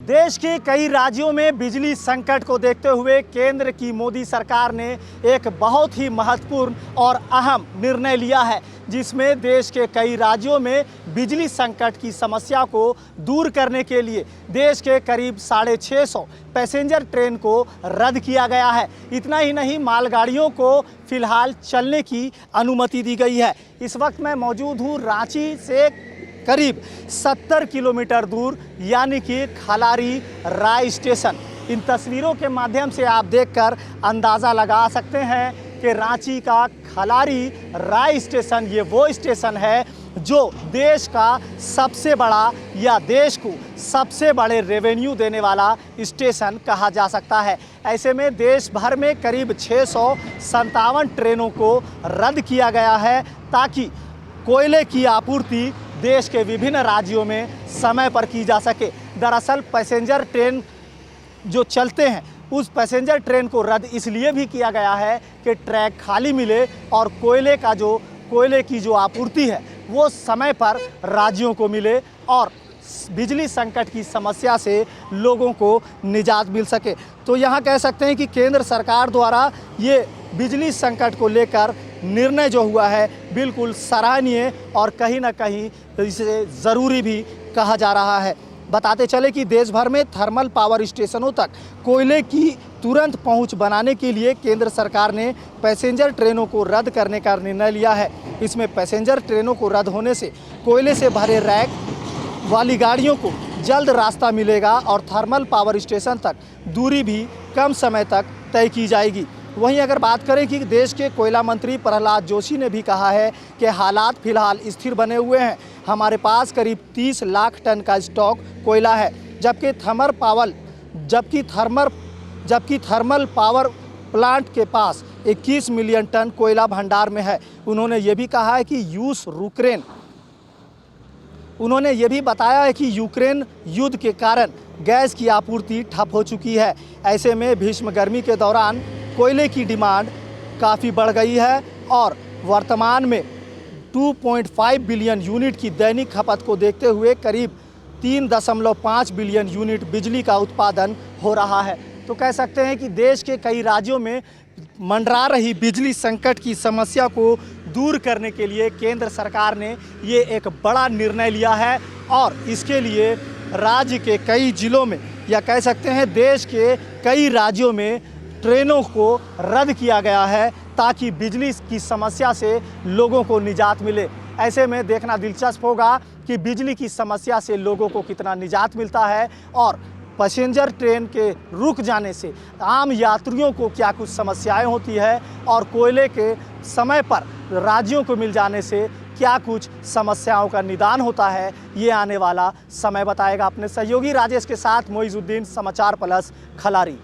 देश के कई राज्यों में बिजली संकट को देखते हुए केंद्र की मोदी सरकार ने एक बहुत ही महत्वपूर्ण और अहम निर्णय लिया है, जिसमें देश के कई राज्यों में बिजली संकट की समस्या को दूर करने के लिए देश के करीब 650 पैसेंजर ट्रेन को रद्द किया गया है। इतना ही नहीं, मालगाड़ियों को फिलहाल चलने की अनुमति दी गई है। इस वक्त मैं मौजूद हूँ रांची से करीब 70 किलोमीटर दूर यानी कि खलारी राय स्टेशन। इन तस्वीरों के माध्यम से आप देखकर अंदाज़ा लगा सकते हैं कि रांची का खलारी राय स्टेशन ये वो स्टेशन है जो देश का सबसे बड़ा या देश को सबसे बड़े रेवेन्यू देने वाला स्टेशन कहा जा सकता है। ऐसे में देश भर में करीब 657 ट्रेनों को रद्द किया गया है ताकि कोयले की आपूर्ति देश के विभिन्न राज्यों में समय पर की जा सके। दरअसल पैसेंजर ट्रेन जो चलते हैं उस पैसेंजर ट्रेन को रद्द इसलिए भी किया गया है कि ट्रैक खाली मिले और कोयले की जो आपूर्ति है वो समय पर राज्यों को मिले और बिजली संकट की समस्या से लोगों को निजात मिल सके। तो यहाँ कह सकते हैं कि केंद्र सरकार द्वारा ये बिजली संकट को लेकर निर्णय जो हुआ है बिल्कुल सराहनीय और कहीं ना कहीं इसे ज़रूरी भी कहा जा रहा है। बताते चले कि देश भर में थर्मल पावर स्टेशनों तक कोयले की तुरंत पहुंच बनाने के लिए केंद्र सरकार ने पैसेंजर ट्रेनों को रद्द करने का निर्णय लिया है। इसमें पैसेंजर ट्रेनों को रद्द होने से कोयले से भरे रैक वाली गाड़ियों को जल्द रास्ता मिलेगा और थर्मल पावर स्टेशन तक दूरी भी कम समय तक तय की जाएगी। वहीं अगर बात करें कि देश के कोयला मंत्री प्रहलाद जोशी ने भी कहा है कि हालात फिलहाल स्थिर बने हुए हैं। हमारे पास करीब 30 लाख टन का स्टॉक कोयला है, जबकि थर्मल पावर प्लांट के पास 21 मिलियन टन कोयला भंडार में है। उन्होंने ये भी कहा है कि उन्होंने ये भी बताया है कि यूक्रेन युद्ध के कारण गैस की आपूर्ति ठप हो चुकी है। ऐसे में भीषण गर्मी के दौरान कोयले की डिमांड काफ़ी बढ़ गई है और वर्तमान में 2.5 बिलियन यूनिट की दैनिक खपत को देखते हुए करीब 3.5 बिलियन यूनिट बिजली का उत्पादन हो रहा है। तो कह सकते हैं कि देश के कई राज्यों में मंडरा रही बिजली संकट की समस्या को दूर करने के लिए केंद्र सरकार ने ये एक बड़ा निर्णय लिया है और इसके लिए राज्य के कई जिलों में या कह सकते हैं देश के कई राज्यों में ट्रेनों को रद्द किया गया है ताकि बिजली की समस्या से लोगों को निजात मिले। ऐसे में देखना दिलचस्प होगा कि बिजली की समस्या से लोगों को कितना निजात मिलता है और पैसेंजर ट्रेन के रुक जाने से आम यात्रियों को क्या कुछ समस्याएं होती है और कोयले के समय पर राज्यों को मिल जाने से क्या कुछ समस्याओं का निदान होता है, ये आने वाला समय बताएगा। अपने सहयोगी राजेश के साथ मोइजुद्दीन, समाचार प्लस, खलारी।